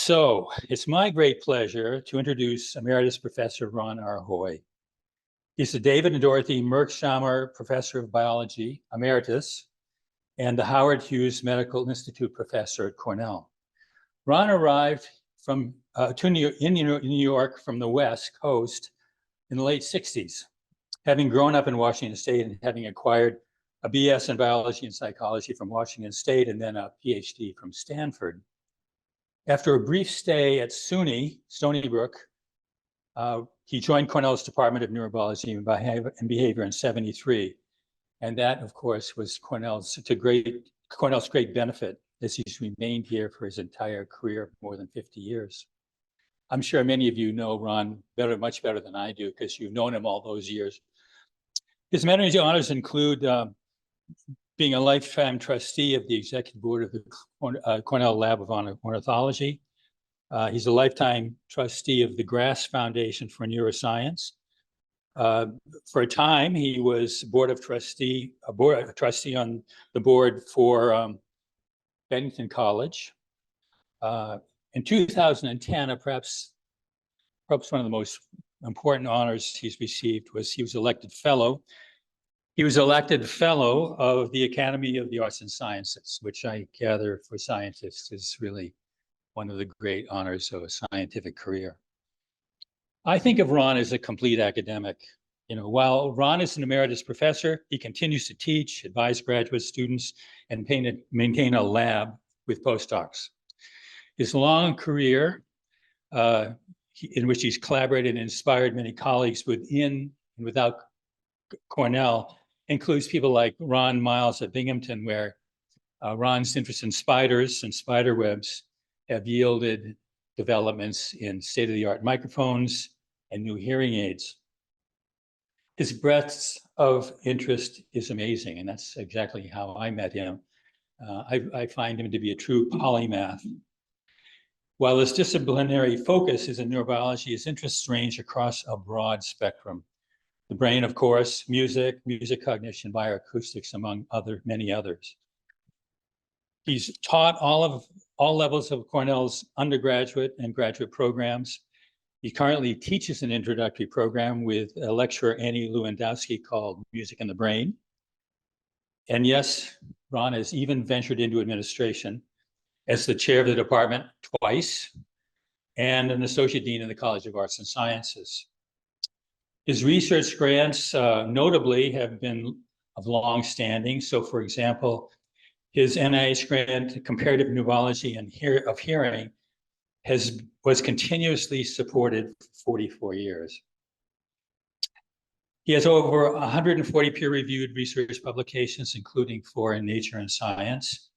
So it's my great pleasure to introduce Emeritus Professor Ron R. Hoy. He's the David and Dorothy Merkshammer Professor of Biology, Emeritus, and the Howard Hughes Medical Institute Professor at Cornell. Ron arrived in New York from the West Coast in the late 60s, having grown up in Washington State and having acquired a BS in biology and psychology from Washington State and then a PhD from Stanford. After a brief stay at SUNY, Stony Brook, he joined Cornell's Department of Neurobiology and Behavior in '73. And that, of course, was Cornell's great benefit as he's remained here for his entire career, more than 50 years. I'm sure many of you know Ron much better than I do, because you've known him all those years. His many honors include being a lifetime trustee of the executive board of the Cornell Lab of Ornithology. He's a lifetime trustee of the Grass Foundation for Neuroscience. For a time, he was a trustee on the board for Bennington College. In 2010, perhaps one of the most important honors he's received was he was elected fellow. He was elected fellow of the Academy of the Arts and Sciences, which I gather for scientists is really one of the great honors of a scientific career. I think of Ron as a complete academic. While Ron is an emeritus professor, he continues to teach, advise graduate students, and maintain a lab with postdocs. His long career, in which he's collaborated and inspired many colleagues within and without Cornell, includes people like Ron Miles at Binghamton, where Ron's interest in spiders and spider webs have yielded developments in state-of-the-art microphones and new hearing aids. His breadth of interest is amazing, and that's exactly how I met him. I find him to be a true polymath. While his disciplinary focus is in neurobiology, his interests range across a broad spectrum. The brain, of course, music cognition, bioacoustics, among many others. He's taught all levels of Cornell's undergraduate and graduate programs. He currently teaches an introductory program with lecturer Annie Lewandowski called Music in the Brain. And yes, Ron has even ventured into administration as the chair of the department twice and an associate dean in the College of Arts and Sciences. His research grants notably have been of long standing. So for example, his NIH grant, Comparative Neurology and of Hearing, was continuously supported for 44 years. He has over 140 peer-reviewed research publications, including 4 in Nature and Science.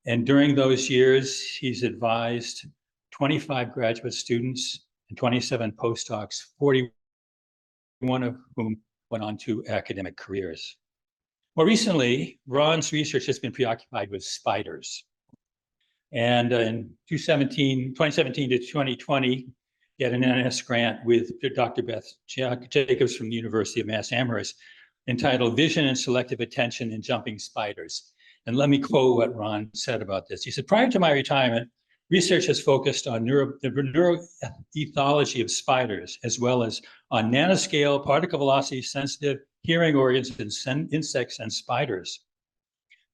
And during those years, he's advised 25 graduate students and 27 postdocs, 41 of whom went on to academic careers. More recently, Ron's research has been preoccupied with spiders. And in 2017 to 2020, he had an NS grant with Dr. Beth Jacobs from the University of Mass Amherst entitled Vision and Selective Attention in Jumping Spiders. And let me quote what Ron said about this. He said, prior to my retirement, research has focused on the neuroethology of spiders, as well as on nanoscale, particle velocity sensitive hearing organs in insects and spiders.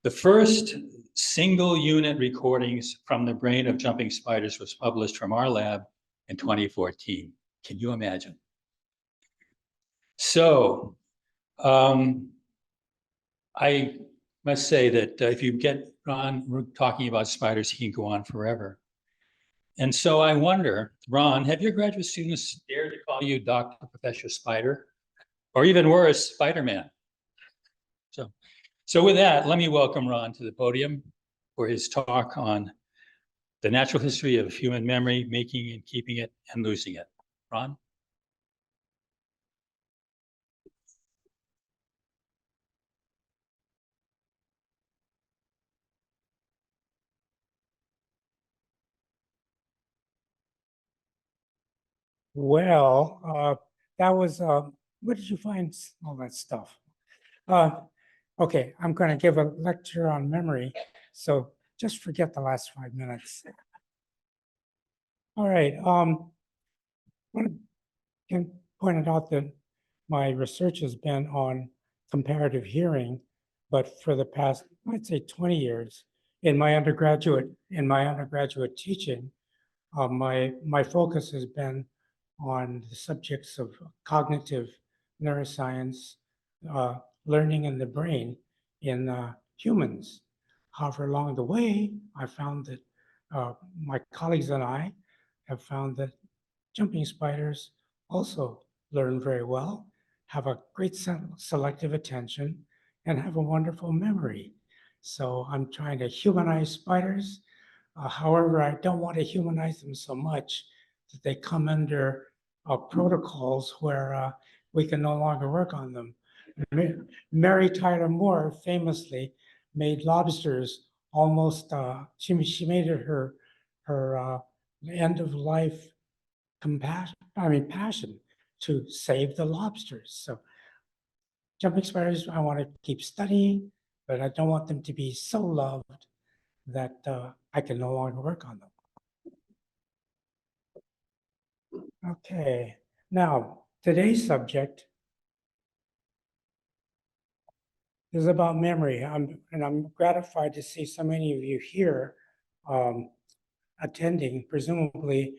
The first single unit recordings from the brain of jumping spiders was published from our lab in 2014. Can you imagine? So I must say that if you get Ron talking about spiders, he can go on forever. And so I wonder, Ron, have your graduate students dared to call you Dr. Professor Spider? Or even worse, Spider-Man? So with that, let me welcome Ron to the podium for his talk on the natural history of human memory, making and keeping it and losing it. Ron? Well, that was, where did you find all that stuff? Okay, I'm going to give a lecture on memory, so just forget the last 5 minutes. All right, want to point out that my research has been on comparative hearing, but for the past, I'd say 20 years, in my undergraduate teaching, my focus has been on the subjects of cognitive neuroscience, uh, learning in the brain in humans. However, along the way, I found that my colleagues and I have found that jumping spiders also learn very well, have a great selective attention, and have a wonderful memory. So I'm trying to humanize spiders. However, I don't want to humanize them so much that they come under protocols where we can no longer work on them. Mary Tyler Moore famously made lobsters almost, she made it her end of life passion to save the lobsters. So jumping spiders, I want to keep studying, but I don't want them to be so loved that I can no longer work on them. Okay, now today's subject is about memory. I'm gratified to see so many of you here attending. Presumably,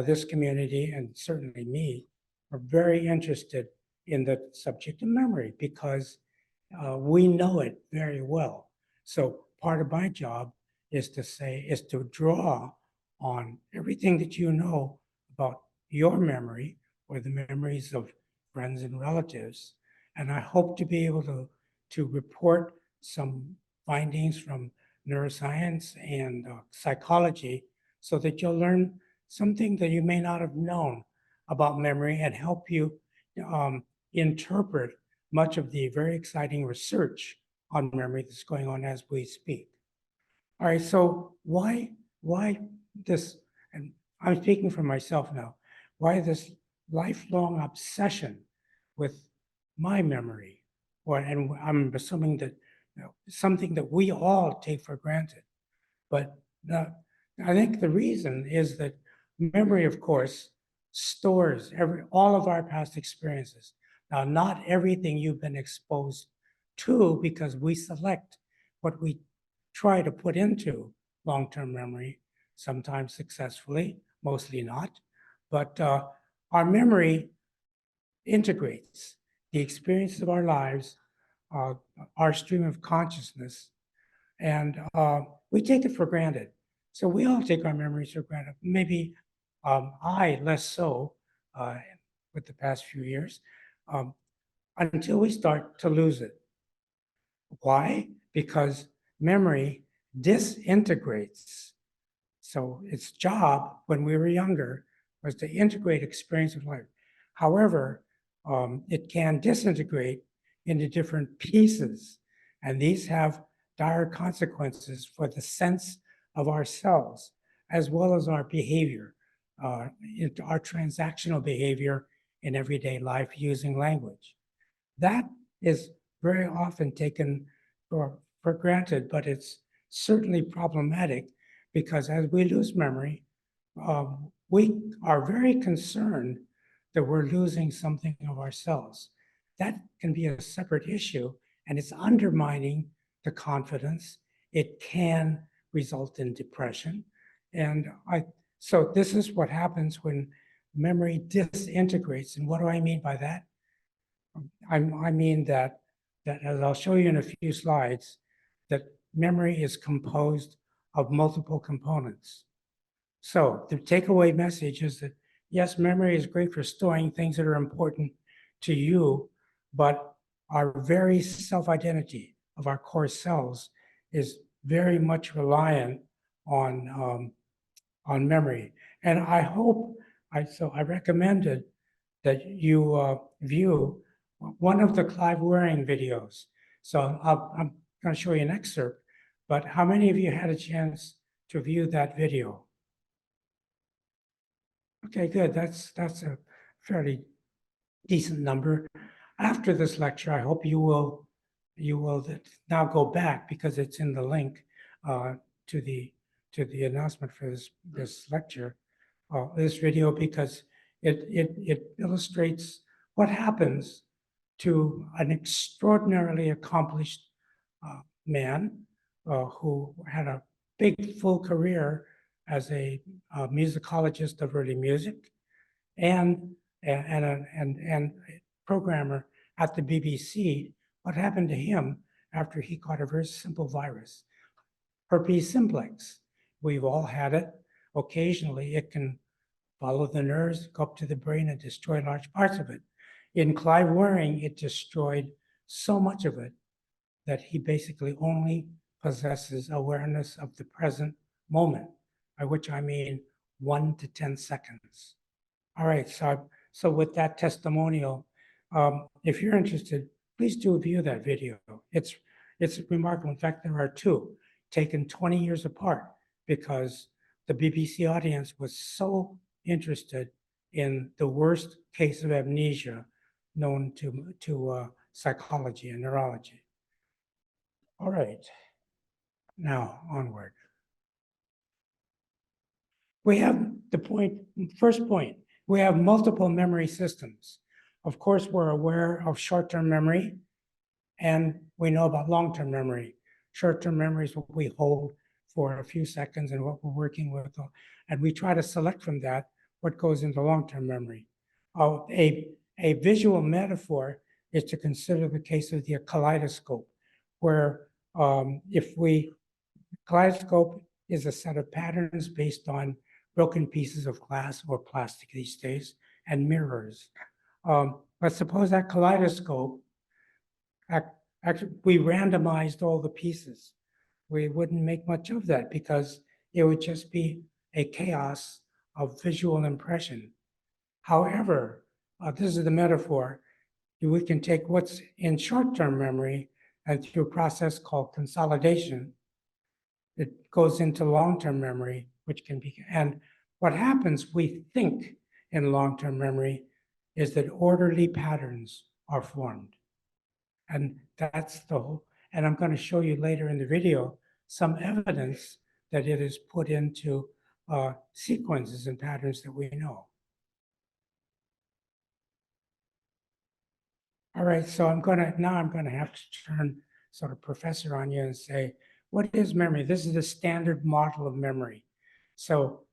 this community and certainly me are very interested in the subject of memory because we know it very well. So part of my job is to draw on everything that you know about your memory or the memories of friends and relatives. And I hope to be able to report some findings from neuroscience and psychology so that you'll learn something that you may not have known about memory and help you interpret much of the very exciting research on memory that's going on as we speak. All right, so why this, and I'm speaking for myself now, why this lifelong obsession with my memory? And I'm assuming that something that we all take for granted. But I think the reason is that memory, of course, stores all of our past experiences. Now, not everything you've been exposed to, because we select what we try to put into long-term memory, sometimes successfully, mostly not. But our memory integrates the experiences of our lives, our stream of consciousness, and we take it for granted. So we all take our memories for granted. Maybe I less so with the past few years, until we start to lose it. Why? Because memory disintegrates. So its job when we were younger was to integrate experience of life. However, it can disintegrate into different pieces, and these have dire consequences for the sense of ourselves as well as our behavior, our transactional behavior in everyday life using language. That is very often taken for granted, but it's certainly problematic because as we lose memory, we are very concerned that we're losing something of ourselves. That can be a separate issue, and it's undermining the confidence. It can result in depression. And so this is what happens when memory disintegrates. And what do I mean by that? I mean that as I'll show you in a few slides, that memory is composed of multiple components. So the takeaway message is that yes, memory is great for storing things that are important to you, but our very self-identity of our core selves is very much reliant on memory. And I hope, I recommended that you view one of the Clive Waring videos. So I'm going to show you an excerpt, but how many of you had a chance to view that video? Okay, good. That's a fairly decent number. After this lecture, I hope you will now go back because it's in the link to the announcement for this lecture. this video because it illustrates what happens to an extraordinarily accomplished man who had a big full career as a musicologist of early music and a programmer at the BBC. What happened to him after he caught a very simple virus, herpes simplex? We've all had it. Occasionally, it can follow the nerves, go up to the brain, and destroy large parts of it. In Clive Waring, it destroyed so much of it that he basically only possesses awareness of the present moment, by which I mean 1 to 10 seconds. All right, so with that testimonial, if you're interested, please do view that video. It's remarkable. In fact, there are two taken 20 years apart because the BBC audience was so interested in the worst case of amnesia known to psychology and neurology. All right, now onward. We have first point, we have multiple memory systems. Of course, we're aware of short-term memory, and we know about long-term memory. Short-term memory is what we hold for a few seconds and what we're working with, and we try to select from that what goes into long-term memory. A visual metaphor is to consider the case of the kaleidoscope, where kaleidoscope is a set of patterns based on broken pieces of glass or plastic these days, and mirrors. But suppose that kaleidoscope, actually, we randomized all the pieces. We wouldn't make much of that because it would just be a chaos of visual impression. However, this is the metaphor. We can take what's in short-term memory and through a process called consolidation, it goes into long-term memory, which can be, and what happens, we think in long-term memory is that orderly patterns are formed. And that's the whole, and I'm going to show you later in the video some evidence that it is put into sequences and patterns that we know. All right, so I'm going to have to turn sort of professor on you and say, what is memory? This is the standard model of memory. So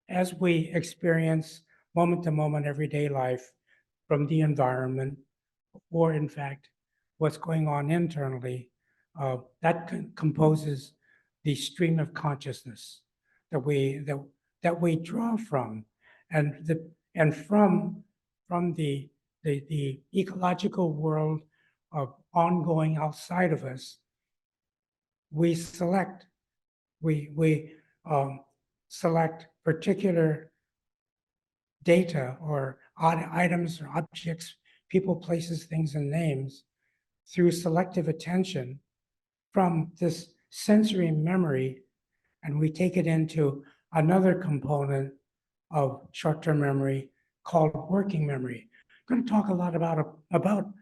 as we experience moment to moment everyday life from the environment, or in fact, what's going on internally, that composes the stream of consciousness that we draw from, and from the ecological world of ongoing outside of us, we select particular data or items or objects, people, places, things, and names through selective attention from this sensory memory, and we take it into another component of short-term memory called working memory. I'm going to talk a lot about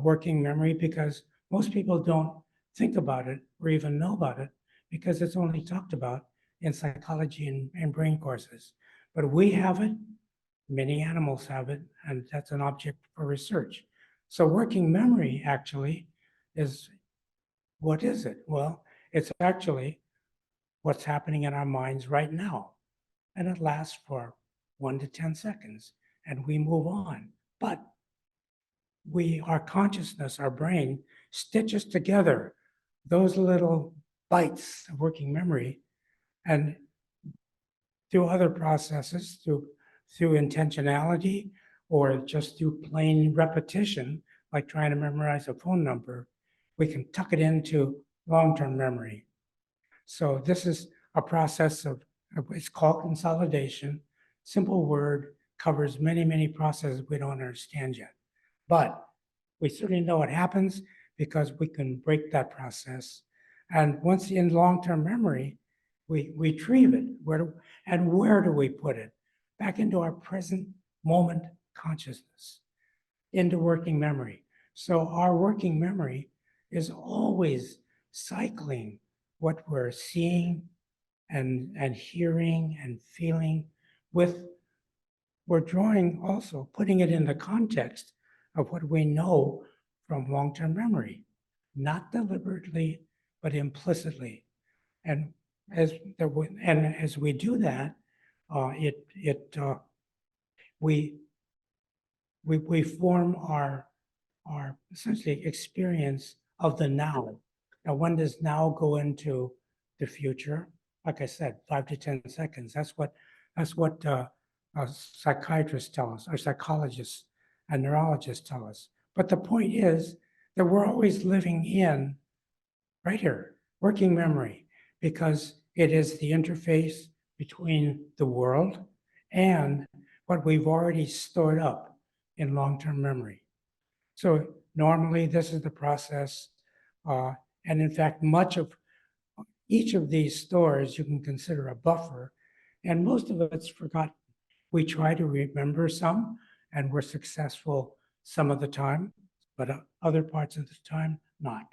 working memory because most people don't think about it or even know about it because it's only talked about in psychology and brain courses. But we have it, many animals have it, and that's an object for research. So working memory actually is, what is it? Well, it's actually what's happening in our minds right now. And it lasts for 1 to 10 seconds, and we move on. But our consciousness, our brain, stitches together those little bites of working memory, and through other processes, through intentionality, or just through plain repetition, like trying to memorize a phone number, we can tuck it into long-term memory. So this is a process it's called consolidation. Simple word, covers many, many processes we don't understand yet. But we certainly know what happens because we can break that process. And once in long-term memory, we retrieve it. Where do we put it? Back into our present moment consciousness, into working memory. So our working memory is always cycling what we're seeing, and hearing and feeling with, we're drawing also, putting it in the context of what we know from long-term memory, not deliberately, but implicitly. And as we do that, we form our essentially experience of the now. Now, when does now go into the future? Like I said, 5 to 10 seconds. That's what psychiatrists tell us, or psychologists and neurologists tell us. But the point is that we're always living in right here, working memory, because it is the interface between the world and what we've already stored up in long-term memory. So normally this is the process. And in fact, much of each of these stores you can consider a buffer, and most of it's forgotten. We try to remember some, and we're successful some of the time, but other parts of the time, not.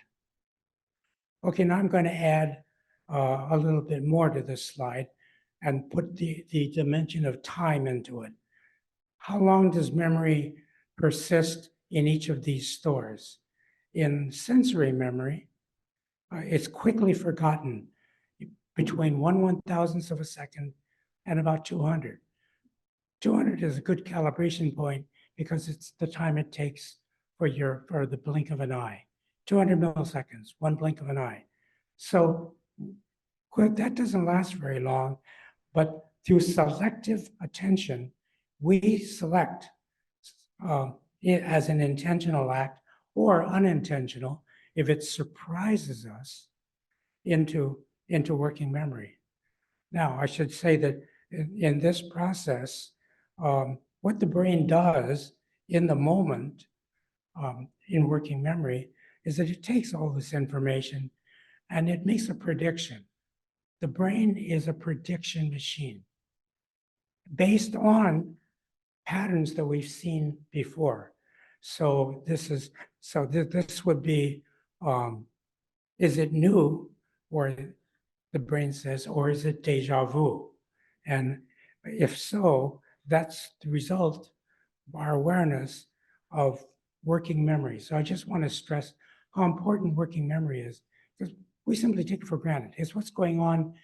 Okay, now I'm going to add a little bit more to this slide and put the dimension of time into it. How long does memory persist in each of these stores? In sensory memory, it's quickly forgotten between 1/1000th of a second and about 200. 200 is a good calibration point because it's the time it takes for the blink of an eye. 200 milliseconds, one blink of an eye. So that doesn't last very long, but through selective attention, we select it as an intentional act or unintentional if it surprises us into working memory. Now, I should say that in this process, what the brain does in the moment in working memory is that it takes all this information and it makes a prediction. The brain is a prediction machine based on patterns that we've seen before. So this would be, is it new, or the brain says, or is it deja vu? And if so, that's the result of our awareness of working memory. So I just want to stress how important working memory is, because we simply take it for granted. It's what's going on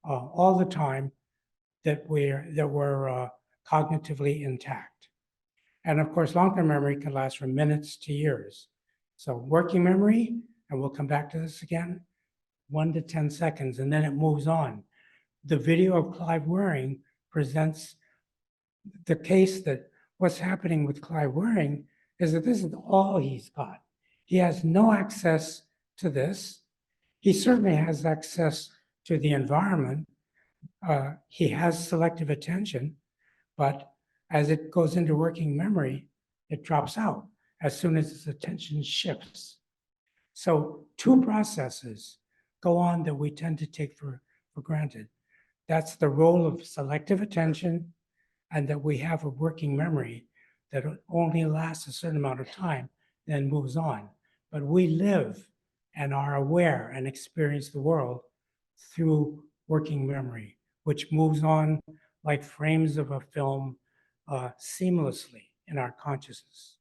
all the time that we're cognitively intact. And of course, long-term memory can last from minutes to years. So working memory, and we'll come back to this again, 1 to 10 seconds, and then it moves on. The video of Clive Wearing presents the case that what's happening with Clive Wearing is that this is all he's got. He has no access to this. He certainly has access to the environment. He has selective attention, but as it goes into working memory, it drops out as soon as his attention shifts. So two processes go on that we tend to take for granted. That's the role of selective attention, and that we have a working memory that only lasts a certain amount of time, then moves on. But we live and are aware and experience the world through working memory, which moves on like frames of a film seamlessly in our consciousness.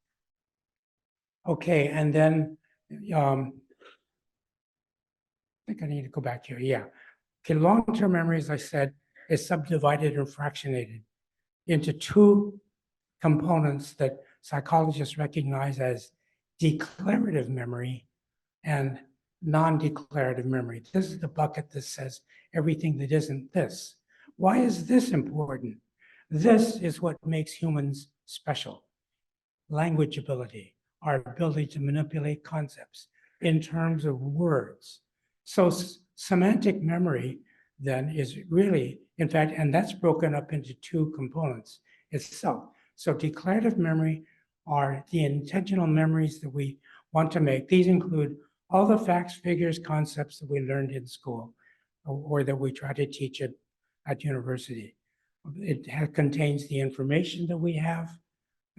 Okay, and then I think I need to go back here. Yeah. Okay, long-term memory, as I said, is subdivided and fractionated into two components that psychologists recognize as declarative memory and non-declarative memory. This is the bucket that says everything that isn't this. Why is this important? This is what makes humans special. Language ability, our ability to manipulate concepts in terms of words. So semantic memory then is really, in fact, and that's broken up into two components itself. So declarative memory are the intentional memories that we want to make. These include all the facts, figures, concepts that we learned in school or that we try to teach at university. It contains the information that we have,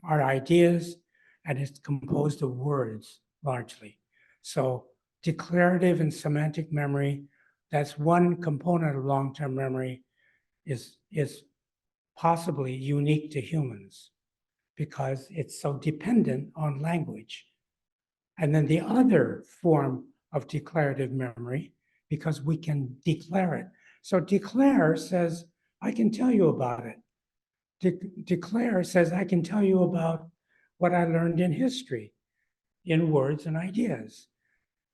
our ideas, and it's composed of words largely. So declarative and semantic memory, That's one component of long-term memory is possibly unique to humans because it's so dependent on language. And then the other form of declarative memory, because we can declare it. So declare says, I can tell you about it. Declare says, I can tell you about what I learned in history, in words and ideas.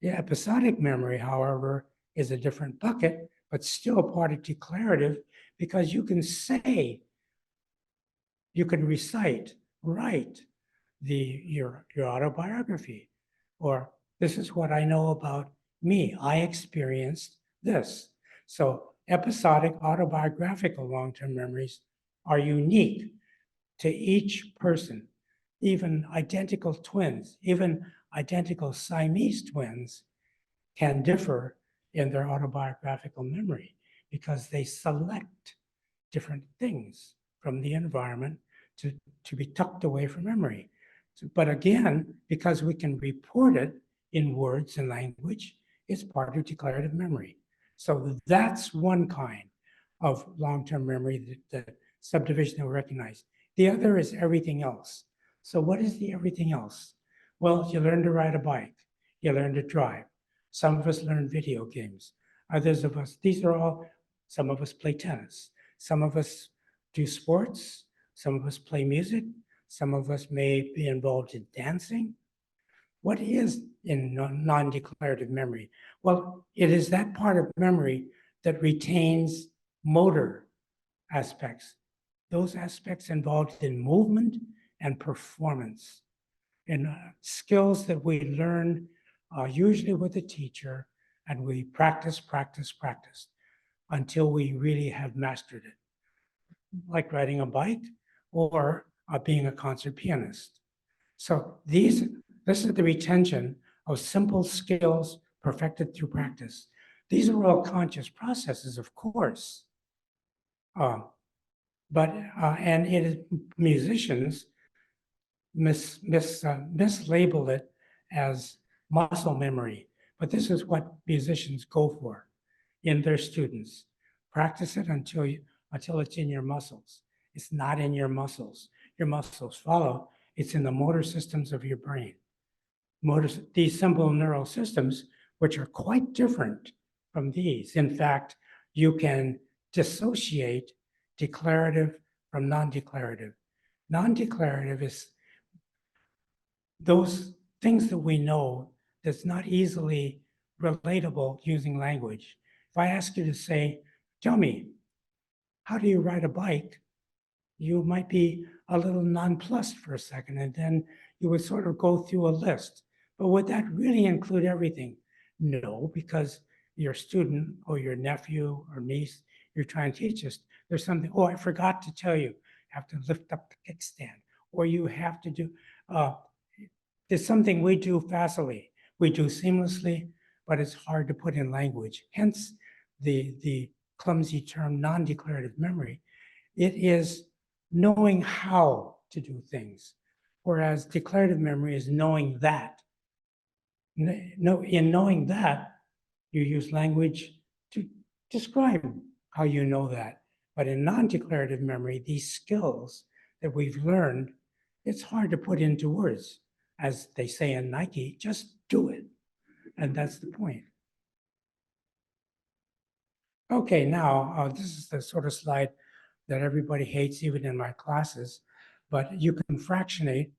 The episodic memory, however, is a different bucket, but still part of declarative because you can say, you can recite, write your autobiography, or this is what I know about me. I experienced this. So episodic autobiographical long-term memories are unique to each person. Even identical twins, even identical Siamese twins can differ in their autobiographical memory because they select different things from the environment to be tucked away from memory. But again, because we can report it in words and language, it's part of declarative memory. So that's one kind of long-term memory, the subdivision that we recognize. The other is everything else. So what is the everything else? Well, you learn to ride a bike, you learn to drive. Some of us learn video games. Others of us, these are all, some of us play tennis. Some of us do sports. Some of us play music. Some of us may be involved in dancing. What is in non-declarative memory? Well, it is that part of memory that retains motor aspects, those aspects involved in movement and performance, and skills that we learn usually with a teacher, and we practice until we really have mastered it, like riding a bike or being a concert pianist. So this is the retention of simple skills perfected through practice. These are all conscious processes, of course. And it is musicians mislabel it as muscle memory, but this is what musicians go for in their students. Practice it until it's in your muscles. It's not in your muscles. Your muscles follow. It's in the motor systems of your brain. These simple neural systems, which are quite different from these. In fact, you can dissociate declarative from non-declarative. Non-declarative is those things that we know that's not easily relatable using language. If I ask you to say, tell me, how do you ride a bike? You might be a little nonplussed for a second, and then you would sort of go through a list. But would that really include everything? No, because your student or your nephew or niece, you're trying to teach us, there's something, oh, I forgot to tell you, you have to lift up the kickstand, or you have to do, there's something we do facilely, we do seamlessly, but it's hard to put in language. Hence the clumsy term non-declarative memory. It is knowing how to do things, whereas declarative memory is knowing that. In knowing that, you use language to describe how you know that. But in non-declarative memory, these skills that we've learned, it's hard to put into words. As they say in Nike, just do it. And that's the point. Okay, now this is the sort of slide that everybody hates, even in my classes, but you can fractionate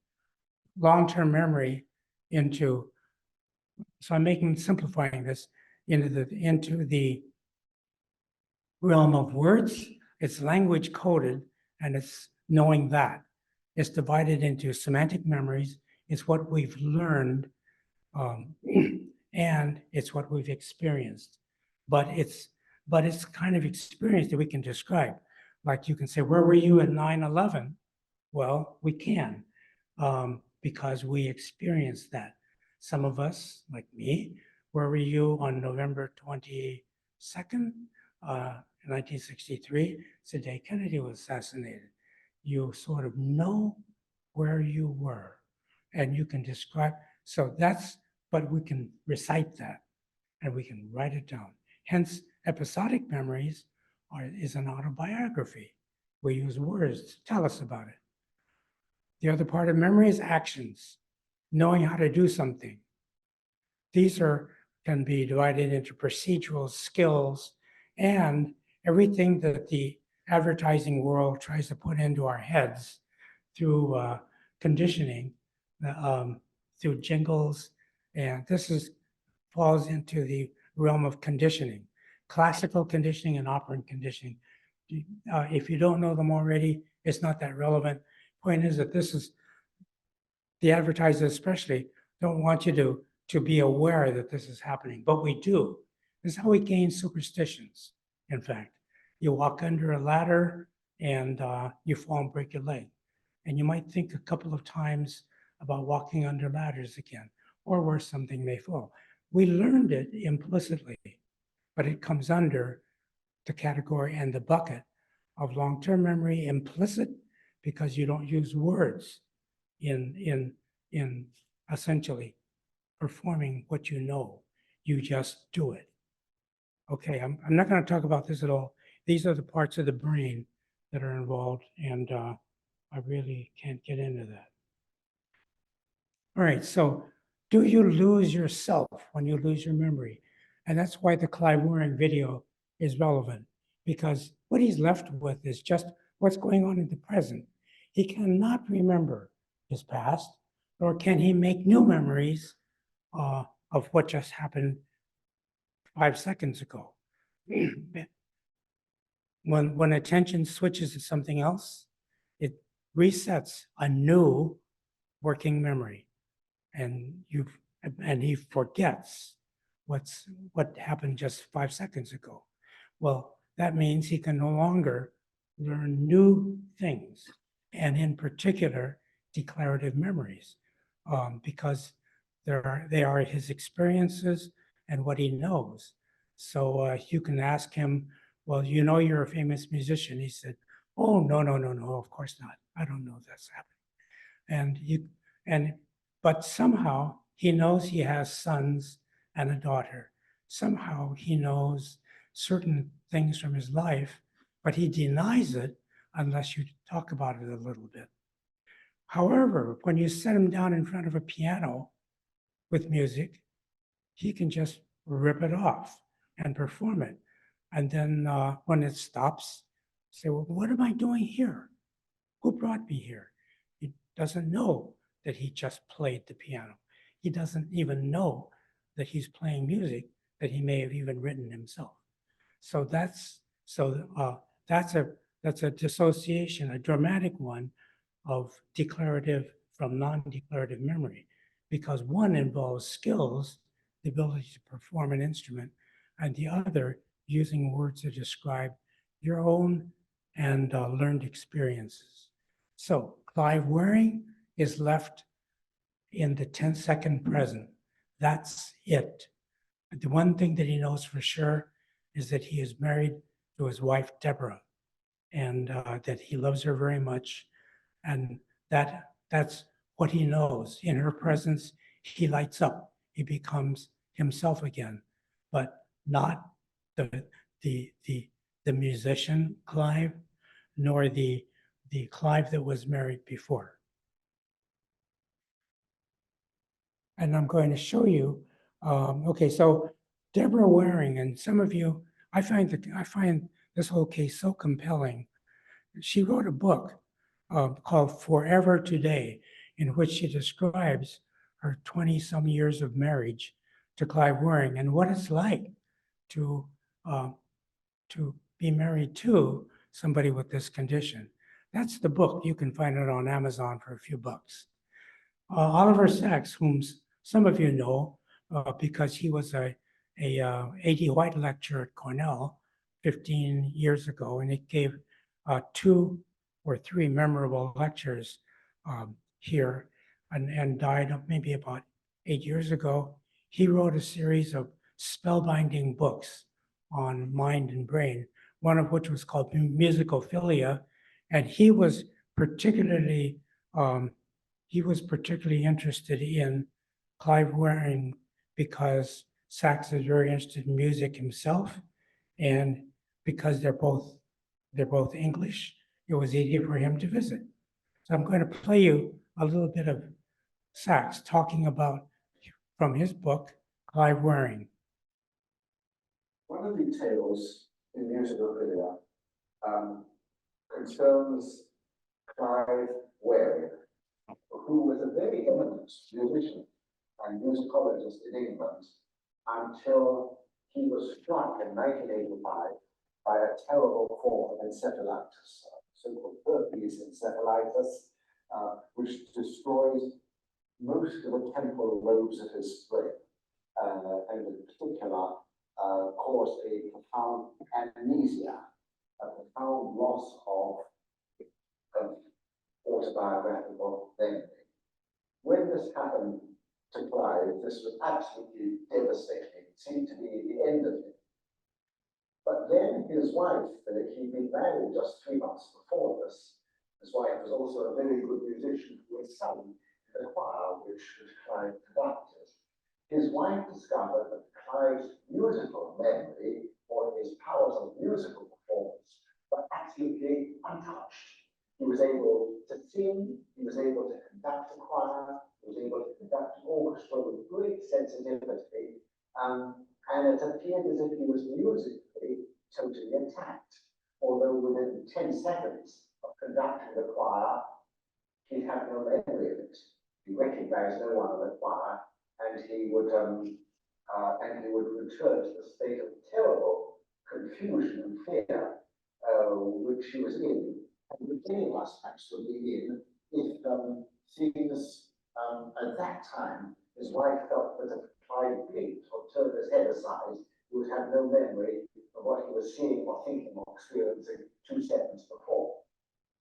long-term memory into, so I'm simplifying this into the realm of words. It's language coded, and it's knowing that. It's divided into semantic memories. It's what we've learned, and it's what we've experienced. But it's kind of experience that we can describe. Like you can say, where were you at 9/11? Well, we can, because we experienced that. Some of us, like me, where were you on November 22nd, 1963? It's the day Kennedy was assassinated. You sort of know where you were, and you can describe. So that's, but we can recite that, and we can write it down. Hence, episodic memories is an autobiography. We use words to tell us about it. The other part of memory is actions, knowing how to do something. These can be divided into procedural skills and everything that the advertising world tries to put into our heads through conditioning, through jingles, and falls into the realm of conditioning, classical conditioning and operant conditioning. If you don't know them already, it's not that relevant. Point is that the advertisers especially don't want you to be aware that this is happening, but we do. This is how we gain superstitions, in fact. You walk under a ladder and you fall and break your leg. And you might think a couple of times about walking under ladders again, or where something may fall. We learned it implicitly, but it comes under the category and the bucket of long-term memory, implicit, because you don't use words in essentially performing what you know. You just do it. Okay, I'm not going to talk about this at all. These are the parts of the brain that are involved, and I really can't get into that. All right, so do you lose yourself when you lose your memory? And that's why the Clive Wearing video is relevant, because what he's left with is just what's going on in the present. He cannot remember his past, nor can he make new memories of what just happened 5 seconds ago. When attention switches to something else, it resets a new working memory, and he forgets what happened just 5 seconds ago. Well, that means he can no longer learn new things, and in particular, declarative memories, because they are his experiences and what he knows. So you can ask him, well, you know you're a famous musician. He said, oh, no, of course not. I don't know that's happening. But somehow he knows he has sons and a daughter. Somehow he knows certain things from his life, but he denies it unless you talk about it a little bit. However, when you set him down in front of a piano with music, he can just rip it off and perform it. And then when it stops, say, well, what am I doing here? Who brought me here? He doesn't know that he just played the piano. He doesn't even know that he's playing music that he may have even written himself. So that's a dissociation, a dramatic one, of declarative from non-declarative memory, because one involves skills, the ability to perform an instrument, and the other using words to describe your own and learned experiences. So Clive Wearing is left in the 10-second present. That's it. But the one thing that he knows for sure is that he is married to his wife, Deborah, and that he loves her very much. And that's what he knows. In her presence, he lights up. He becomes himself again, but not the musician Clive, nor the Clive that was married before. And I'm going to show you. Okay, so Deborah Waring, and some of you, I find this whole case so compelling. She wrote a book called Forever Today, in which she describes her 20-some years of marriage to Clive Wearing and what it's like to be married to somebody with this condition. That's the book. You can find it on Amazon for a few bucks. Oliver Sacks, whom some of you know because he was a A.D. White lecturer at Cornell 15 years ago, and he gave 2 or 3 memorable lectures here, and died maybe about 8 years ago. He wrote a series of spellbinding books on mind and brain, one of which was called Musicophilia, and he was particularly interested in Clive Wearing because Sachs is very interested in music himself, and because they're both English, it was easy for him to visit. So I'm going to play you a little bit of Sachs talking about from his book, Clive Wearing. One of the tales in Musicophilia concerns Clive Wearing, who was a very eminent musician and musicologist in England until he was struck in 1985 by a terrible form of encephalitis, so-called herpes encephalitis, which destroys most of the temporal lobes of his brain, and in particular caused a profound amnesia, a profound loss of autobiographical memory. When this happened to Clive, this was absolutely devastating. It seemed to be the end of him. But then his wife, he'd been married just 3 months before this. His wife was also a very good musician who was sung in the choir which Clive conducted. His wife discovered that Clive's musical memory or his powers of musical performance were absolutely untouched. He was able to sing, he was able to conduct a choir, he was able to conduct an orchestra with great sensitivity, and it appeared as if he was musically totally intact. Although within 10 seconds of conducting the choir, he'd have no memory of it. He recognized no one in the choir, and he would return to the state of terrible confusion and fear which he was in, and which any of us actually be in if seeing this at that time, his wife felt that if Clive blinked or turned his head aside, he would have no memory of what he was seeing or thinking or experiencing 2 seconds before.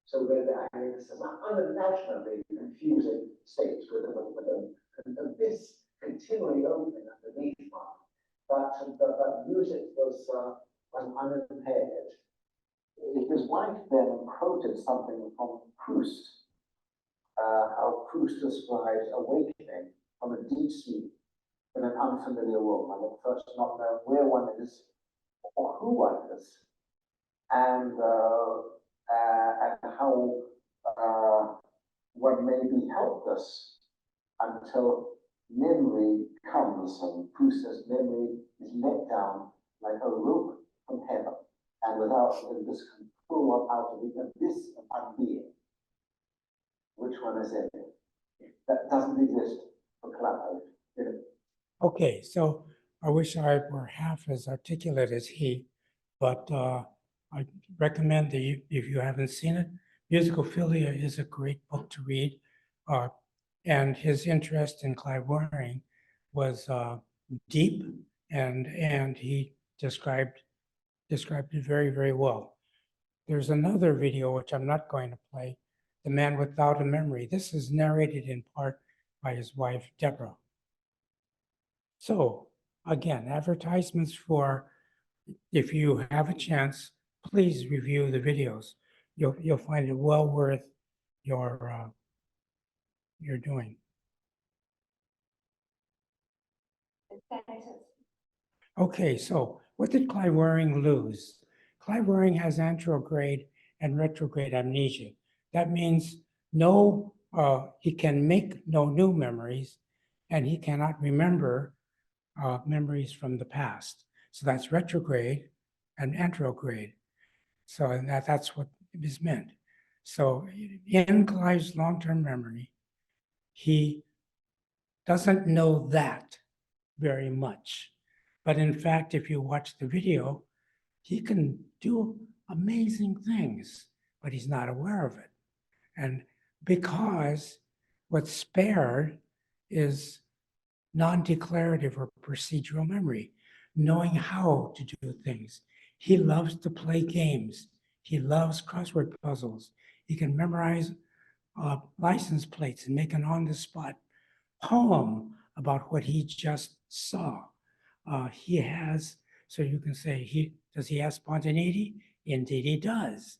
So I mean, this is an unimaginably confusing state and this continually opening underneath one. But music was unimpaired. His wife then quoted something from Proust, how Proust describes awakening from a deep sleep in an unfamiliar room, and at first not knowing where one is or who one is, and how one may be helpless until memory comes, and Proust says memory is let down like a rope from heaven, and without this can pull one out of the abyss of unbeing. Which one is it? That doesn't exist for Clive. Okay, so I wish I were half as articulate as he, but I recommend that if you haven't seen it, Musicophilia is a great book to read. And his interest in Clive Wearing was deep, and he described it very, very well. There's another video which I'm not going to play, The Man Without a Memory. This is narrated in part by his wife, Deborah. So again, advertisements for, if you have a chance, please review the videos. You'll find it well worth your doing. Okay, so what did Clive Wearing lose? Clive Wearing has anterograde and retrograde amnesia. That means he can make no new memories, and he cannot remember memories from the past. So that's retrograde and anterograde. So that's what is meant. So in Clive's long-term memory, he doesn't know that very much. But in fact, if you watch the video, he can do amazing things, but he's not aware of it. And because what's spared is non-declarative or procedural memory, knowing how to do things. He loves to play games. He loves crossword puzzles. He can memorize license plates and make an on-the-spot poem about what he just saw. He has, so you can say, does he have spontaneity? Indeed he does.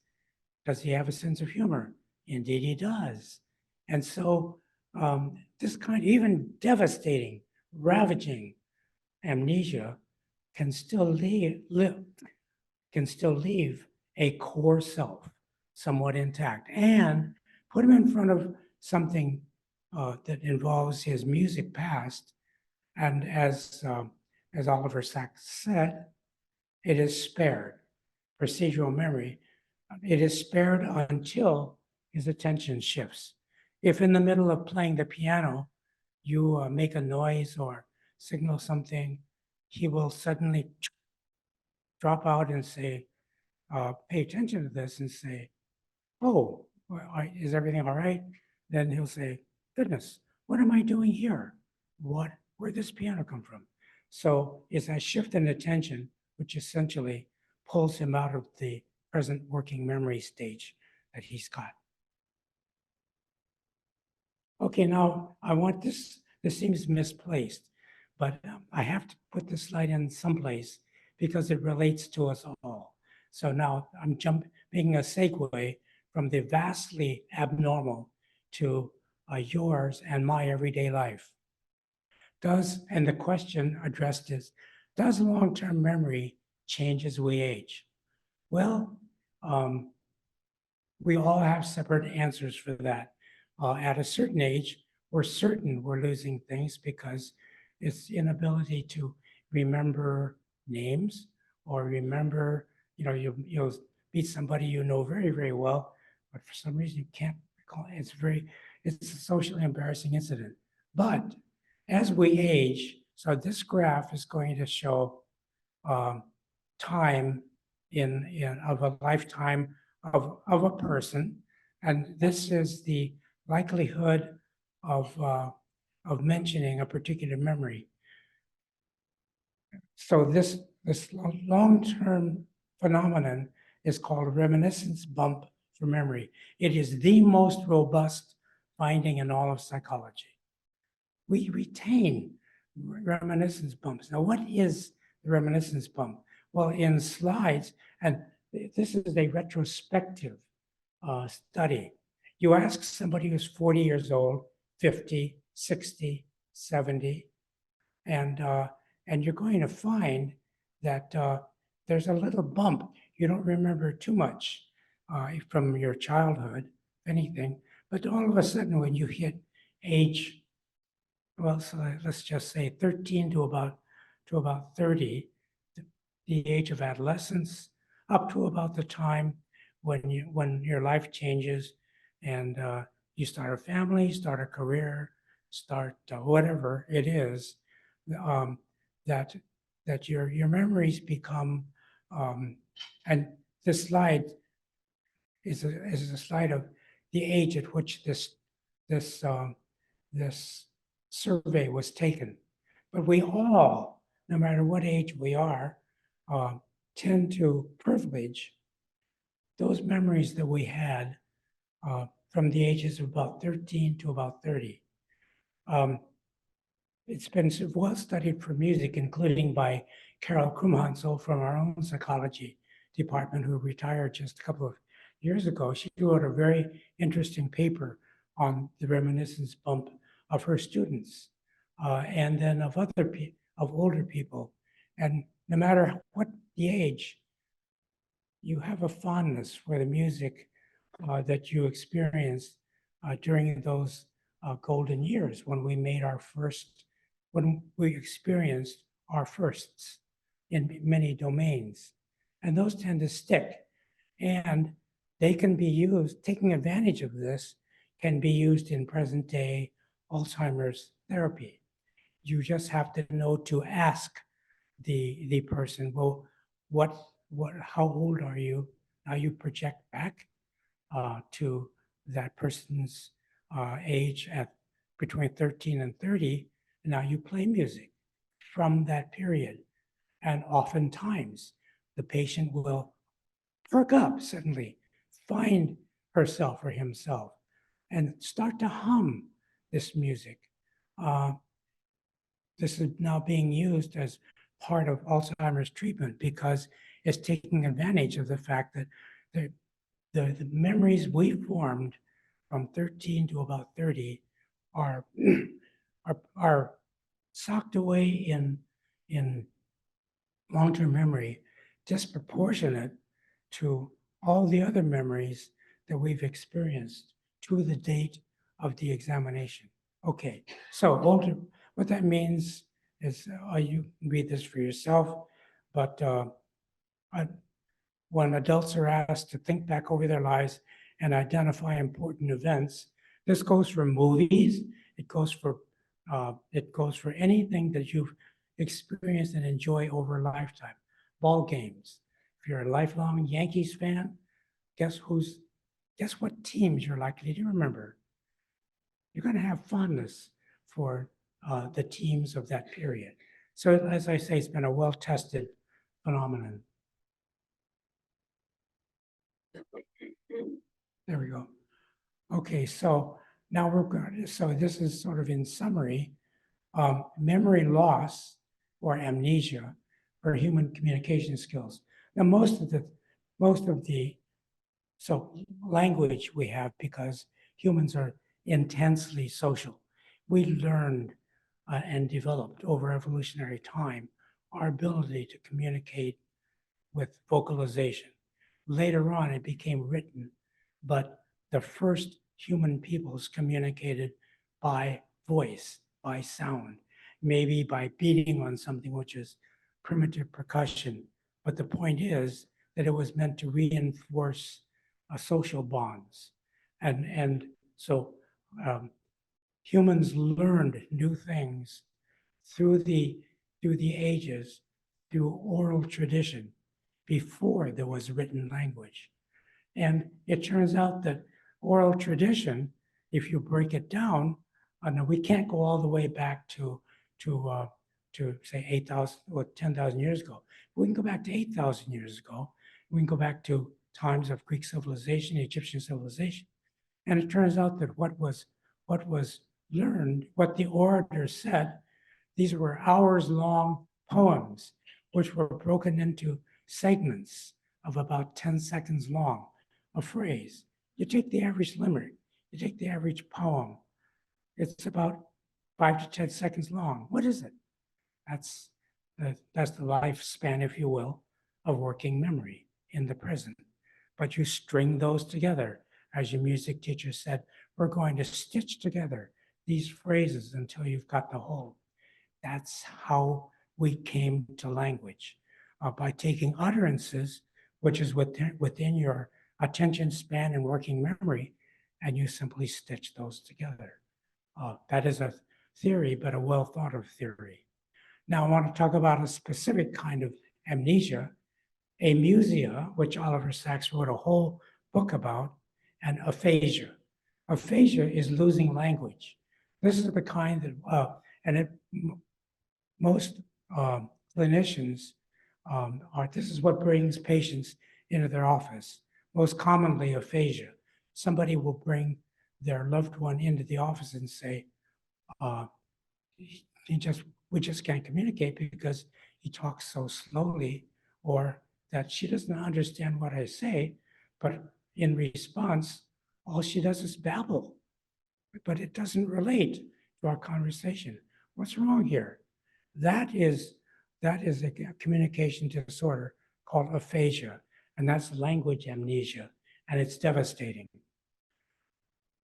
Does he have a sense of humor? Indeed he does. And so this kind, even devastating, ravaging amnesia can still leave a core self somewhat intact, and put him in front of something that involves his music past. And as Oliver Sacks said, it is spared. Procedural memory, it is spared until his attention shifts. If in the middle of playing the piano, you make a noise or signal something, he will suddenly drop out and say, pay attention to this and say, oh, is everything all right? Then he'll say, goodness, what am I doing here? Where'd this piano come from? So it's that shift in attention, which essentially pulls him out of the present working memory stage that he's got. Okay, now I want this seems misplaced, but I have to put this slide in someplace because it relates to us all. So now I'm making a segue from the vastly abnormal to yours and my everyday life. And the question addressed is, does long-term memory change as we age? Well, we all have separate answers for that. At a certain age, we're certain we're losing things because it's inability to remember names or remember, you'll meet somebody you know very, very well, but for some reason you can't recall. It's a socially embarrassing incident. But as we age, so this graph is going to show time of a lifetime of a person, and this is the likelihood of mentioning a particular memory. So this long-term phenomenon is called reminiscence bump for memory. It is the most robust finding in all of psychology. We retain reminiscence bumps. Now, what is the reminiscence bump? Well, in slides, and this is a retrospective study. You ask somebody who's 40 years old, 50, 60, 70, and you're going to find that there's a little bump. You don't remember too much from your childhood, if anything, but all of a sudden when you hit age, well, so let's just say 13 to about 30, the age of adolescence, up to about the time when your life changes and you start a family, start a career, start whatever it is, that your memories become, and this slide is a slide of the age at which this survey was taken. But we all, no matter what age we are, tend to privilege those memories that we had from the ages of about 13 to about 30. It's been well studied for music, including by Carol Krumhansel from our own psychology department, who retired just a couple of years ago. She wrote a very interesting paper on the reminiscence bump of her students, and then of older people. And no matter what the age, you have a fondness for the music that you experienced during those golden years when we experienced our firsts in many domains. And those tend to stick. And they can be used, taking advantage of this can be used in present day Alzheimer's therapy. You just have to know to ask the person, well, how old are you? Now you project back to that person's age at between 13 and 30. And now you play music from that period. And oftentimes the patient will perk up suddenly, find herself or himself, and start to hum this music. This is now being used as part of Alzheimer's treatment because it's taking advantage of the fact that the memories we formed from 13 to about 30 are socked away in in long-term memory disproportionate to all the other memories that we've experienced to the date of the examination. Okay, so what that means is you can read this for yourself, but when adults are asked to think back over their lives and identify important events, this goes for movies, it goes for anything that you've experienced and enjoy over a lifetime. Ball games. If you're a lifelong Yankees fan, guess what teams you're likely to remember? You're going to have fondness for the teams of that period. So as I say, it's been a well-tested phenomenon. There we go. Okay, so now so this is sort of in summary, memory loss or amnesia for human communication skills. Now, most of the language we have because humans are intensely social. We learned and developed over evolutionary time our ability to communicate with vocalization. Later on, it became written, but the first human peoples communicated by voice, by sound, maybe by beating on something, which is primitive percussion. But the point is that it was meant to reinforce social bonds. And so humans learned new things through the ages, through oral tradition, before there was written language. And it turns out that oral tradition, if you break it down, we can't go all the way back to say 8,000 or 10,000 years ago. We can go back to 8,000 years ago. We can go back to times of Greek civilization, Egyptian civilization. And it turns out that what was learned, what the orator said, these were hours-long poems, which were broken into segments of about 10 seconds long, a phrase. You take the average limerick, you take the average poem, it's about 5 to 10 seconds long. What is it? That's the lifespan, if you will, of working memory in the present. But you string those together. As your music teacher said, we're going to stitch together these phrases until you've got the whole. That's how we came to language, by taking utterances, which is within your attention span and working memory, and you simply stitch those together. That is a theory, but a well thought of theory. Now I want to talk about a specific kind of amnesia, amusia, which Oliver Sacks wrote a whole book about, and aphasia. Aphasia is losing language. This is the kind that, most clinicians this is what brings patients into their office. Most commonly aphasia. Somebody will bring their loved one into the office and say, we just can't communicate because he talks so slowly, or that she doesn't understand what I say, but in response, all she does is babble, but it doesn't relate to our conversation. What's wrong here? That is a communication disorder called aphasia, and that's language amnesia, and it's devastating.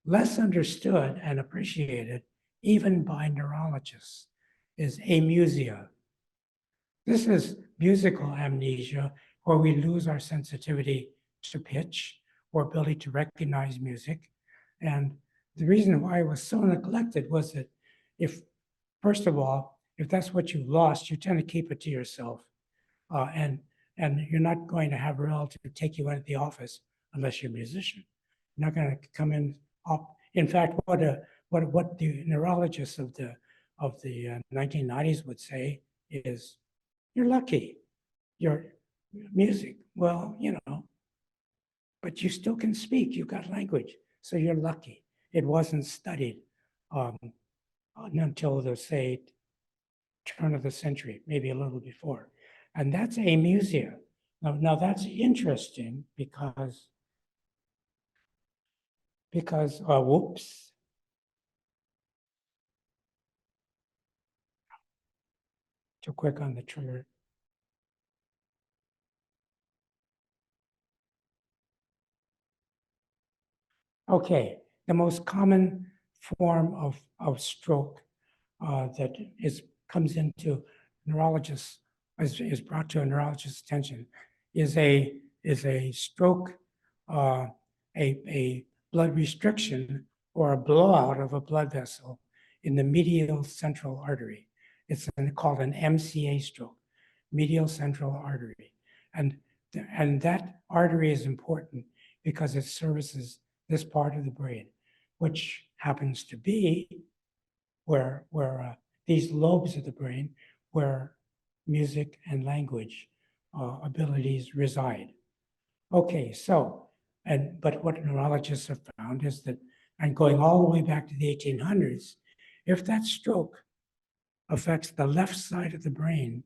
Less understood and appreciated, even by neurologists, is amusia. This is musical amnesia, where we lose our sensitivity to pitch or ability to recognize music. And the reason why it was so neglected was that first of all, if that's what you lost, you tend to keep it to yourself. And you're not going to have a relative take you into the office unless you're a musician. You're not going to come in. In fact, what the neurologists of the 1990s would say is, you're lucky. Your music, well, but you still can speak. You've got language, so you're lucky. It wasn't studied until the, say, turn of the century, maybe a little before. And that's amusia. Now that's interesting because whoops. too quick on the trigger. Okay, the most common form of stroke that comes into neurologists, is brought to a neurologist's attention, is a stroke, a blood restriction or a blowout of a blood vessel in the medial central artery. It's called an MCA stroke, medial central artery. And that artery is important because it services this part of the brain, which happens to be where these lobes of the brain where music and language abilities reside. Okay, so, but what neurologists have found is that, and going all the way back to the 1800s, if that stroke affects the left side of the brain,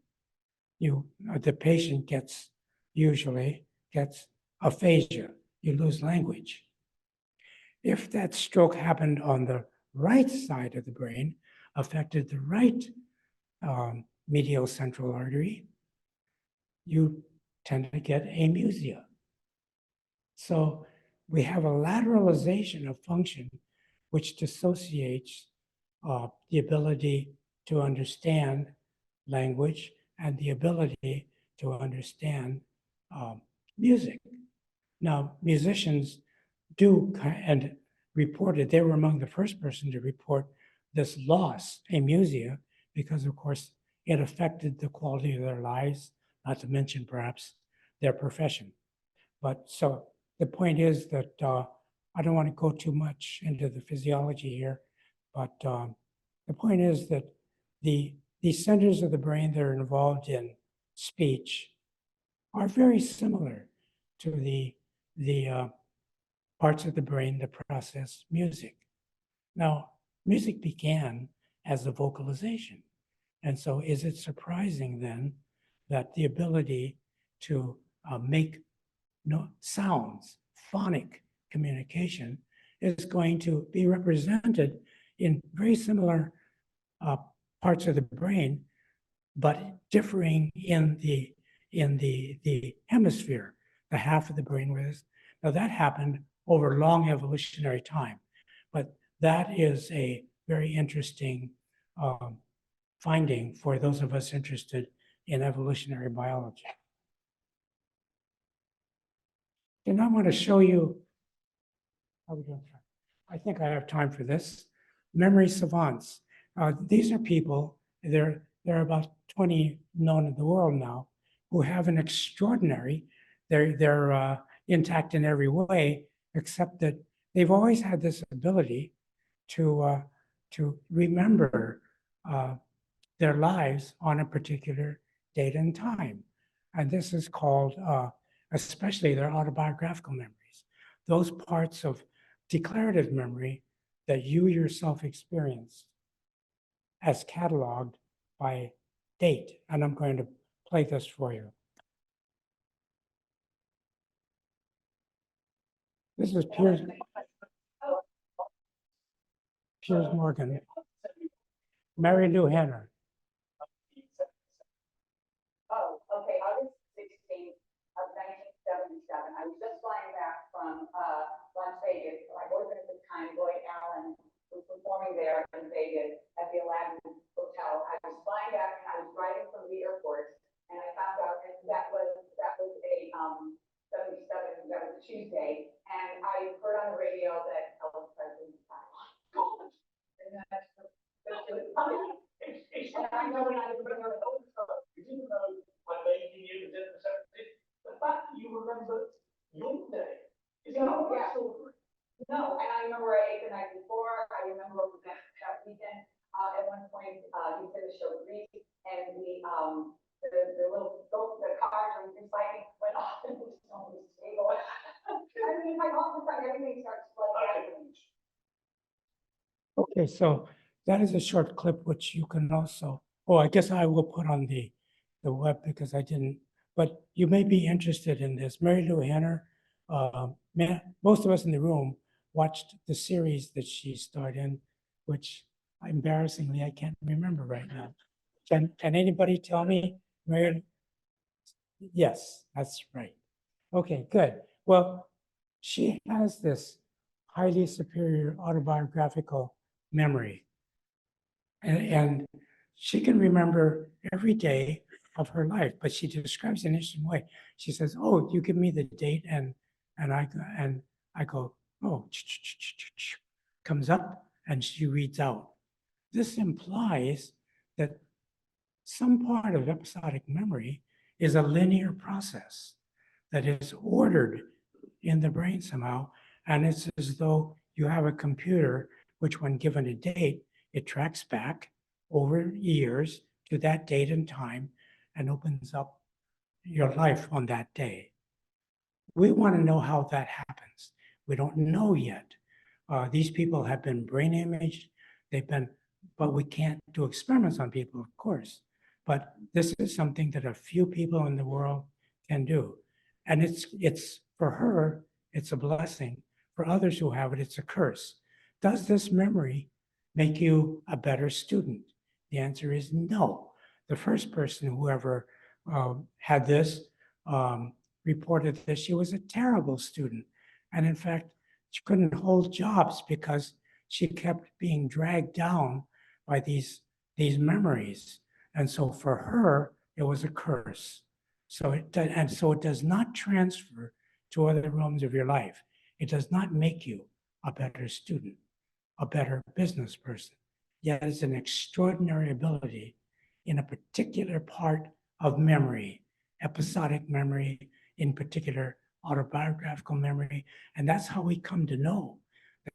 the patient usually gets aphasia, you lose language. If that stroke happened on the right side of the brain, affected the right medial central artery, you tend to get amusia. So we have a lateralization of function which dissociates the ability to understand language and the ability to understand music. Now, musicians do, and reported, they were among the first person to report this loss, amusia, because of course it affected the quality of their lives, not to mention perhaps their profession. But so the point is that I don't want to go too much into the physiology here, but the point is that these centers of the brain that are involved in speech are very similar to the parts of the brain that process music. Now, music began as a vocalization. And so is it surprising then that the ability to make sounds, phonic communication, is going to be represented in very similar parts of the brain, but differing in the hemisphere, the half of the brain where this. Now that happened over long evolutionary time, but that is a very interesting finding for those of us interested in evolutionary biology. And I want to show you, I think I have time for this, memory savants. These are people, there are about 20 known in the world now, who have an extraordinary, they're intact in every way, except that they've always had this ability to remember their lives on a particular date and time. And this is called, especially their autobiographical memories, those parts of declarative memory that you yourself experienced as cataloged by date. And I'm going to play this for you. This is Piers Morgan, Mary Lou Henner. Oh, okay, August 16th of 1977. I was just flying back from Las Vegas. My boyfriend at the time, Lloyd Allen, was performing there in Vegas at the Aladdin Hotel. I was flying back and I was driving from the airport, and I found out that was a 77, that was a Tuesday, and I heard on the radio that Elvis Presley died. And that's and I know when I was bringing her home, you didn't know my baby knew the 17th. The fact that you remember your day is not extraordinary. No, and I remember I ate the night before. I remember that weekend. At one point, he finished show Grease, and the little the cars and recycling went off, and there was so much stable. I mean, like all of a sudden, everything starts flooding. Okay, so that is a short clip which you can also, I guess I will put on the web because I didn't, but you may be interested in this. Mary Lou Henner, most of us in the room watched the series that she starred in, which embarrassingly I can't remember right now. Can anybody tell me, Mary? Yes, that's right. Okay, good. Well, she has this highly superior autobiographical memory. And she can remember every day of her life, but she describes it in an interesting way. She says, "Oh, you give me the date," and I go, "Oh," comes up, and she reads out. This implies that some part of episodic memory is a linear process that is ordered in the brain somehow, and it's as though you have a computer which, when given a date, it tracks back over years to that date and time and opens up your life on that day. We want to know how that happens. We don't know yet. These people have been brain imaged. But we can't do experiments on people, of course. But this is something that a few people in the world can do. And it's for her, it's a blessing. For others who have it, it's a curse. Does this memory make you a better student? The answer is no. The first person who ever had this reported that she was a terrible student. And in fact, she couldn't hold jobs because she kept being dragged down by these memories. And so for her, it was a curse. So it does not transfer to other realms of your life. It does not make you a better student, a better business person. Yet it's an extraordinary ability in a particular part of memory, episodic memory, in particular autobiographical memory. And that's how we come to know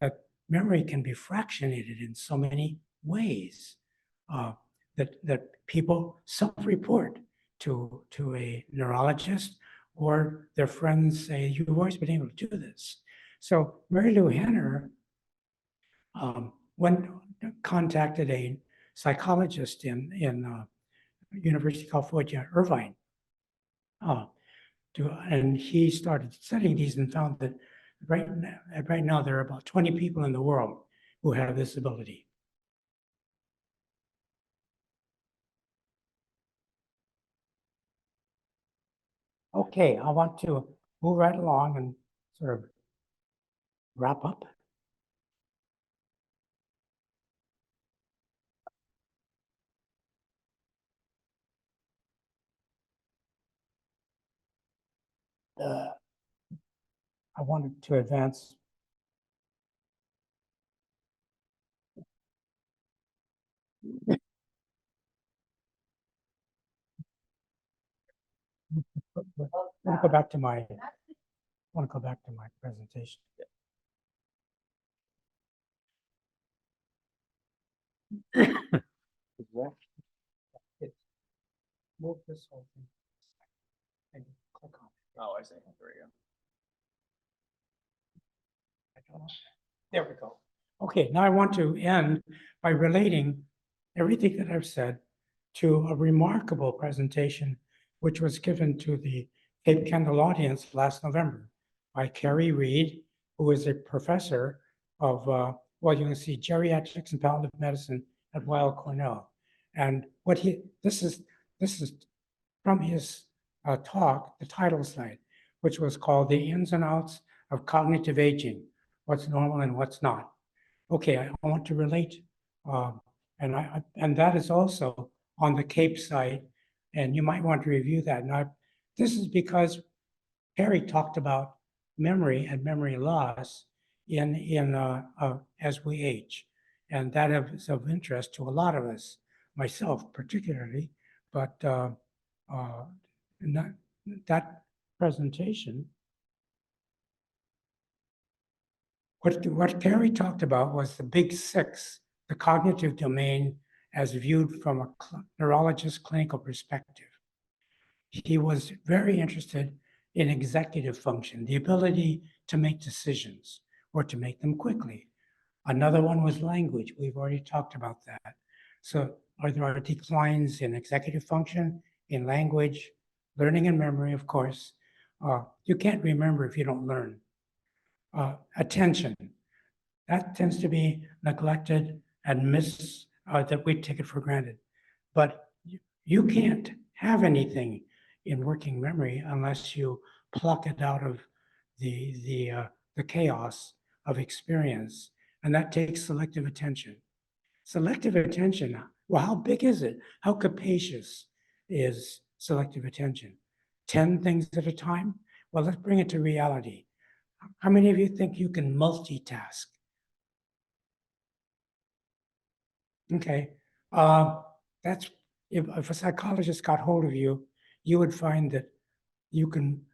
that memory can be fractionated in so many ways that people self-report to a neurologist, or their friends say, "You've always been able to do this." So Mary Lou Henner contacted a psychologist in University of California, Irvine, and he started studying these and found that right now there are about 20 people in the world who have this ability. Okay, I want to move right along and sort of wrap up. I wanted to advance. I want to go back to my presentation. Move this whole thing and click on it. Oh, I see. There we go. There we go. Okay, now I want to end by relating everything that I've said to a remarkable presentation which was given to the Cape Kendall audience last November by Kerry Reed, who is a professor of, well, you can see geriatrics and palliative medicine at Weill Cornell. And this is from his talk, the title slide, which was called "The Ins and Outs of Cognitive Aging, What's Normal and What's Not." Okay, I want to relate, and that is also on the Cape site, and you might want to review that. Now, this is because Perry talked about memory and memory loss as we age, and that is of interest to a lot of us, myself particularly. But that presentation, what Perry talked about was the big six, the cognitive domain as viewed from a neurologist's clinical perspective. He was very interested in executive function, the ability to make decisions or to make them quickly. Another one was language. We've already talked about that. So there are declines in executive function, in language, learning and memory, of course. You can't remember if you don't learn. Attention, that tends to be neglected and that we take it for granted. But You can't have anything in working memory unless you pluck it out of the chaos of experience, and that takes selective attention. Selective attention, well, how big is it? How capacious is selective attention? 10 things at a time? Well, let's bring it to reality. How many of you think you can multitask? Okay, that's if a psychologist got hold of you, you would find that you can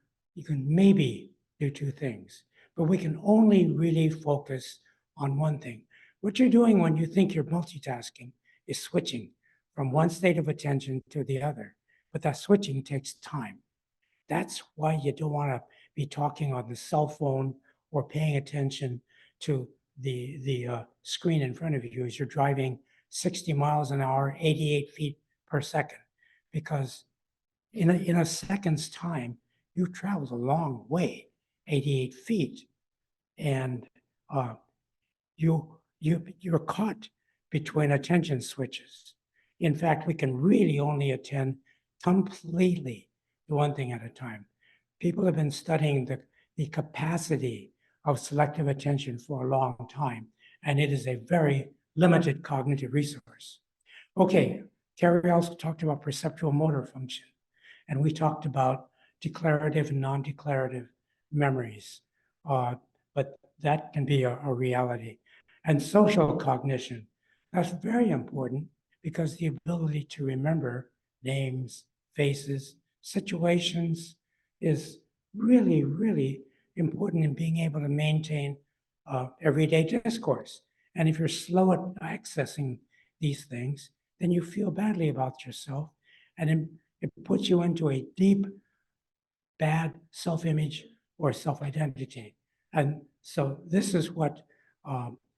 maybe do two things, but we can only really focus on one thing. What you're doing when you think you're multitasking is switching from one state of attention to the other, but that switching takes time. That's why you don't want to be talking on the cell phone or paying attention to the screen in front of you as you're driving 60 miles an hour, 88 feet per second, because in a second's time, you've traveled a long way, 88 feet, and you're caught between attention switches. In fact, we can really only attend completely to one thing at a time. People have been studying the capacity of selective attention for a long time, and it is a very limited cognitive resource. Okay, Terry also talked about perceptual motor function, and we talked about declarative and non-declarative memories, but that can be a reality. And social cognition, that's very important because the ability to remember names, faces, situations is really, really important in being able to maintain everyday discourse. And if you're slow at accessing these things, then you feel badly about yourself, and it puts you into a deep, bad self-image or self-identity. And so this is what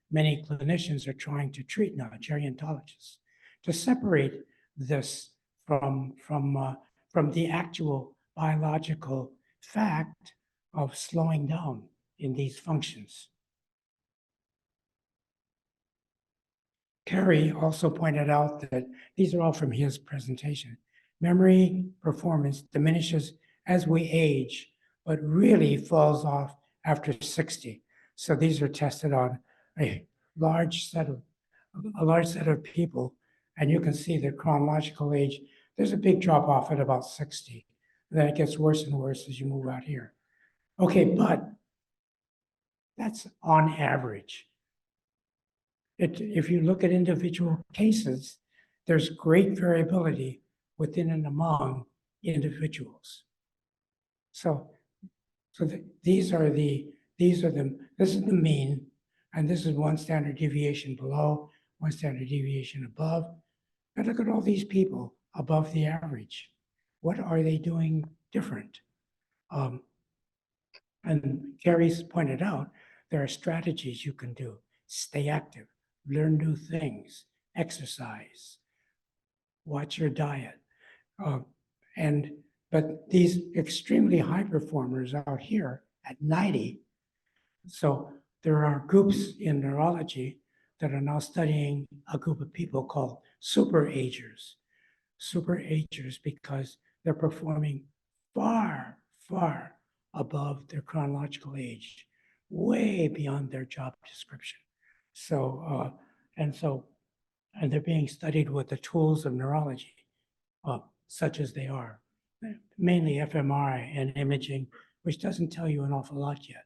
many clinicians are trying to treat now, gerontologists, to separate this from the actual biological fact of slowing down in these functions. Kerry also pointed out that these are all from his presentation. Memory performance diminishes as we age, but really falls off after 60. So these are tested on a large set of people, and you can see the chronological age. There's a big drop off at about 60. Then it gets worse and worse as you move out here. Okay, but that's on average. If you look at individual cases, there's great variability within and among individuals. This is the mean, and this is one standard deviation below, one standard deviation above. And look at all these people above the average. What are they doing different? And Carrie's pointed out, there are strategies you can do. Stay active, learn new things, exercise, watch your diet. But these extremely high performers out here at 90, so there are groups in neurology that are now studying a group of people called super agers. Super agers because they're performing far, far above their chronological age, way beyond their job description. And they're being studied with the tools of neurology, such as they are, mainly fMRI and imaging, which doesn't tell you an awful lot yet.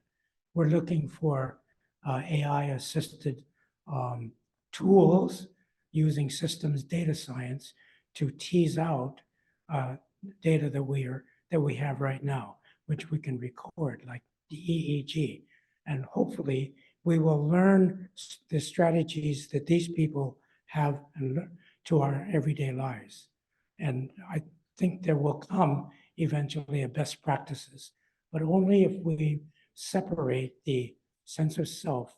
We're looking for AI-assisted tools using systems data science to tease out data that we have right now, which we can record, like the EEG. And hopefully we will learn the strategies that these people have to our everyday lives. And I think there will come eventually a best practices, but only if we separate the sense of self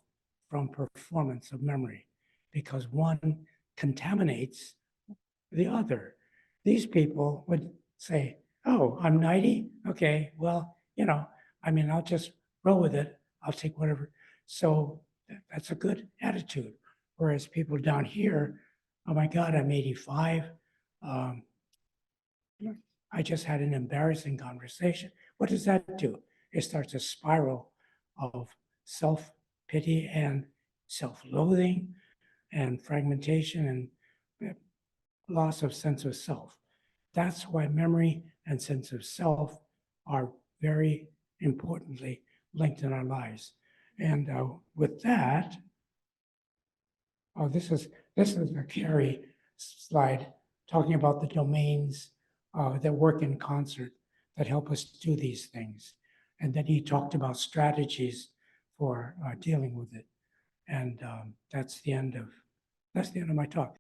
from performance of memory, because one contaminates the other. These people would say, oh, I'm 90? Okay, well, I'll just roll with it. I'll take whatever. So that's a good attitude. Whereas people down here, oh my God, I'm 85. I just had an embarrassing conversation. What does that do? It starts a spiral of self-pity and self-loathing and fragmentation and loss of sense of self. That's why memory and sense of self are very importantly linked in our lives. And with that, this is a Carrie slide talking about the domains that work in concert that help us do these things. And then he talked about strategies for dealing with it. And that's the end of my talk.